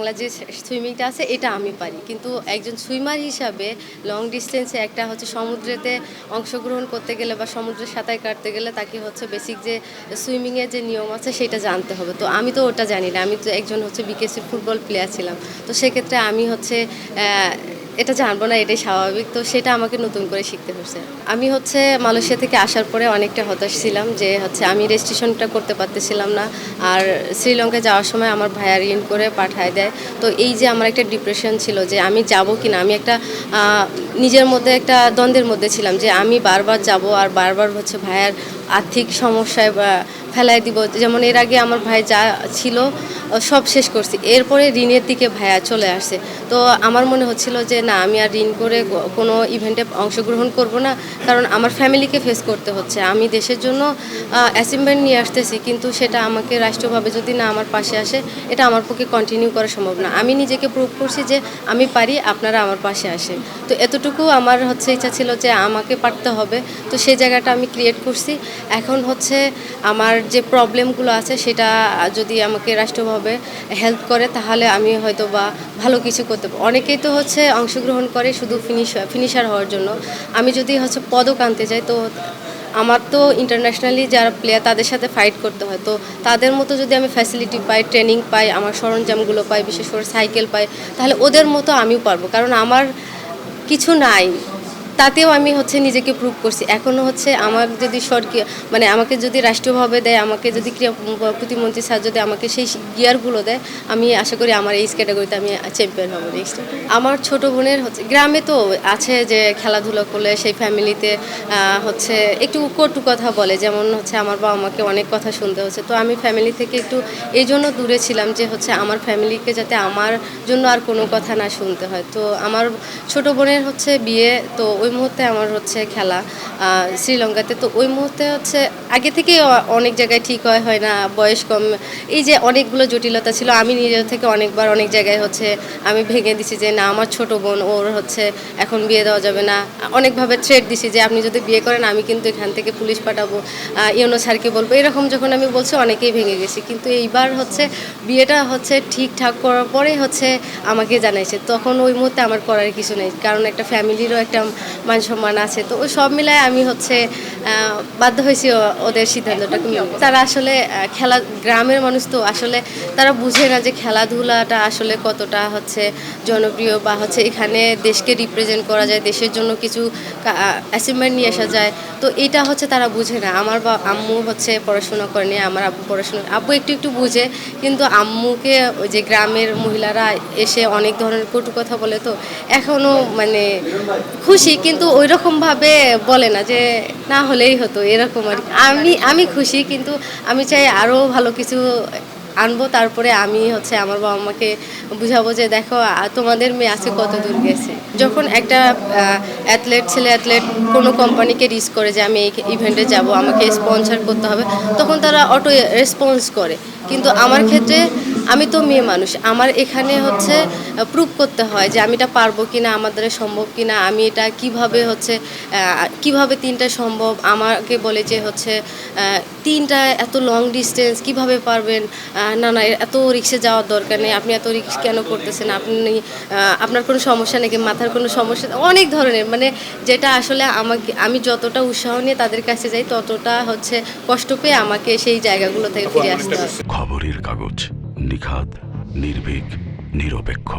বাংলা যে সুইমিংটা আছে এটা আমি পারি, কিন্তু একজন সুইমার হিসাবে লং ডিস্টেন্সে একটা হচ্ছে সমুদ্রেতে অংশগ্রহণ করতে গেলে বা সমুদ্রে সাঁতার কাটতে গেলে তাকে হচ্ছে বেসিক যে সুইমিংয়ের যে নিয়ম আছে সেটা জানতে হবে। তো আমি তো ওটা জানি না, আমি তো একজন হচ্ছে বিকেএসপির ফুটবল প্লেয়ার ছিলাম। তো সেক্ষেত্রে আমি হচ্ছে এটা জানবো না, এটাই স্বাভাবিক। তো সেটা আমাকে নতুন করে শিখতে হচ্ছে। আমি হচ্ছে মালয়েশিয়া থেকে আসার পরে অনেকটা হতাশ ছিলাম যে হচ্ছে আমি রেজিস্ট্রেশনটা করতে পারতেছিলাম না। আর শ্রীলঙ্কায় যাওয়ার সময় আমার ভাইয়া ঋণ করে পাঠায় দেয়। তো এই যে আমার একটা ডিপ্রেশন ছিল যে আমি যাব কি না, আমি একটা নিজের মধ্যে একটা দ্বন্দ্বের মধ্যে ছিলাম যে আমি বারবার যাব আর বারবার হচ্ছে ভাইয়ার আর্থিক সমস্যায় বা ফেলায় দিব। যেমন এর আগে আমার ভাই যা ছিল সব শেষ করছি, এরপরে ঋণের দিকে ভাইয়া চলে আসছে। তো আমার মনে হচ্ছিল যে না, আমি আর ঋণ করে কোনো ইভেন্টে অংশগ্রহণ করব না, কারণ আমার ফ্যামিলিকে ফেস করতে হচ্ছে। আমি দেশের জন্য অ্যাচিভমেন্ট নিয়ে আসতেছি, কিন্তু সেটা আমাকে রাষ্ট্রভাবে যদি না আমার পাশে আসে, এটা আমার পক্ষে কন্টিনিউ করা সম্ভব না। আমি নিজেকে প্রুভ করছি যে আমি পারি, আপনারা আমার পাশে আসেন। তো এতটুকু আমার হচ্ছে ইচ্ছা ছিল যে আমাকে পারতে হবে। তো সেই জায়গাটা আমি ক্রিয়েট করছি। এখন হচ্ছে আমার যে প্রবলেমগুলো আছে সেটা যদি আমাকে রাষ্ট্রভাবে হেল্প করে তাহলে আমি হয়তো বা ভালো কিছু করতে পারবো। অনেকেই তো হচ্ছে অংশগ্রহণ করে শুধু ফিনিশার হওয়ার জন্য। আমি যদি হচ্ছে পদক আনতে যাই, তো আমার তো ইন্টারন্যাশনালি যারা প্লেয়ার তাদের সাথে ফাইট করতে হয়। তো তাদের মতো যদি আমি ফ্যাসিলিটি পাই, ট্রেনিং পাই, আমার সরঞ্জামগুলো পাই, বিশেষ করে সাইকেল পাই, তাহলে ওদের মতো আমিও পারবো। কারণ আমার কিছু নাই, তাতেও আমি হচ্ছে নিজেকে প্রুভ করছি। এখনও হচ্ছে আমার যদি সরকার মানে আমাকে যদি রাষ্ট্রীয়ভাবে দেয়, আমাকে যদি ক্রীড়া প্রতিমন্ত্রী স্যার যদি আমাকে সেই গিয়ারগুলো দেয়, আমি আশা করি আমার এই ক্যাটাগরিতে আমি চ্যাম্পিয়ন হব নেক্সট। আমার ছোট বোনের হচ্ছে গ্রামে তো আছে যে খেলাধুলা করলে সেই ফ্যামিলিতে হচ্ছে একটু কটু কথা বলে, যেমন হচ্ছে আমার বাবা আমাকে অনেক কথা শুনতে হচ্ছে। তো আমি ফ্যামিলি থেকে একটু এই জন্য দূরে ছিলাম যে হচ্ছে আমার ফ্যামিলিকে যাতে আমার জন্য আর কোনো কথা না শুনতে হয়। তো আমার ছোট বোনের হচ্ছে বিয়ে, তো ওই মুহূর্তে আমার হচ্ছে খেলা শ্রীলঙ্কাতে। তো ওই মুহূর্তে হচ্ছে আগে থেকেই অনেক জায়গায় ঠিক হয় না, বয়স কম, এই যে অনেকগুলো জটিলতা ছিল। আমি নিজের থেকে অনেকবার অনেক জায়গায় হচ্ছে আমি ভেঙে দিছি যে না, আমার ছোট বোন, ওর হচ্ছে এখন বিয়ে দেওয়া যাবে না। অনেকভাবে থ্রেট দিছি যে আপনি যদি বিয়ে করেন আমি কিন্তু এখান থেকে পুলিশ পাঠাবো, ইউনো স্যারকে বলবো। এরকম যখন আমি বলছি অনেকেই ভেঙে গেছি, কিন্তু এইবার হচ্ছে বিয়েটা হচ্ছে ঠিকঠাক করার পরে হচ্ছে আমাকে জানাইছে। তখন ওই মুহূর্তে আমার করার কিছু নেই, কারণ একটা ফ্যামিলিরও একটা মান সম্মান আছে। তো ওই সব মিলায় আমি হচ্ছে বাধ্য হয়েছি ওদের সিদ্ধান্তটাকে। তারা আসলে খেলা, গ্রামের মানুষ তো আসলে তারা বুঝে না যে খেলাধুলাটা আসলে কতটা হচ্ছে জনপ্রিয়, বা হচ্ছে এখানে দেশকে রিপ্রেজেন্ট করা যায়, দেশের জন্য কিছু অ্যাচিভমেন্ট নিয়ে আসা যায়। তো এটা হচ্ছে তারা বুঝে না। আমার আম্মু হচ্ছে পড়াশোনা করেনি, আমার আব্বু পড়াশোনা, আব্বু একটু একটু বুঝে, কিন্তু আম্মুকে ওই যে গ্রামের মহিলারা এসে অনেক ধরনের কটু কথা বলে। তো এখনও মানে খুশি, কিন্তু ওই রকমভাবে বলে না যে না হলেই হতো এরকম আর কি। আমি খুশি, কিন্তু আমি চাই আরও ভালো কিছু আনবো। তারপরে আমি হচ্ছে আমার বাবা মাকে বুঝাবো যে দেখো তোমাদের মেয়ে আজকে কত দূর গেছে। যখন একটা ছেলে অ্যাথলেট কোনো কোম্পানিকে রিস্ক করে যে আমি এই ইভেন্টে যাব, আমাকে স্পন্সর করতে হবে, তখন তারা অটো রেসপন্স করে। কিন্তু আমার ক্ষেত্রে আমি তো মেয়ে মানুষ, আমার এখানে হচ্ছে প্রুভ করতে হয় যে আমি এটা পারবো কিনা, আমার দ্বারা সম্ভব কিনা, আমি এটা কিভাবে হচ্ছে কিভাবে 3টা সম্ভব। আমাকে বলে যে হচ্ছে 3টা এত লং ডিস্টেন্স কিভাবে পারবেন, না না এত রিক্সে যাওয়ার দরকার নেই, আপনি এত রিক্স কেন করতেছেন, আপনি আপনার কোনো সমস্যা নাকি, মাথার কোনো সমস্যা, অনেক ধরনের মানে যেটা আসলে আমি যতটা উৎসাহ নিয়ে তাদের কাছে যাই, ততটা হচ্ছে কষ্ট পেয়ে আমাকে সেই জায়গাগুলো থেকে ফিরে আসতে হয়। খবরের কাগজ, নিখাত, নির্ভীক, নিরপেক্ষ।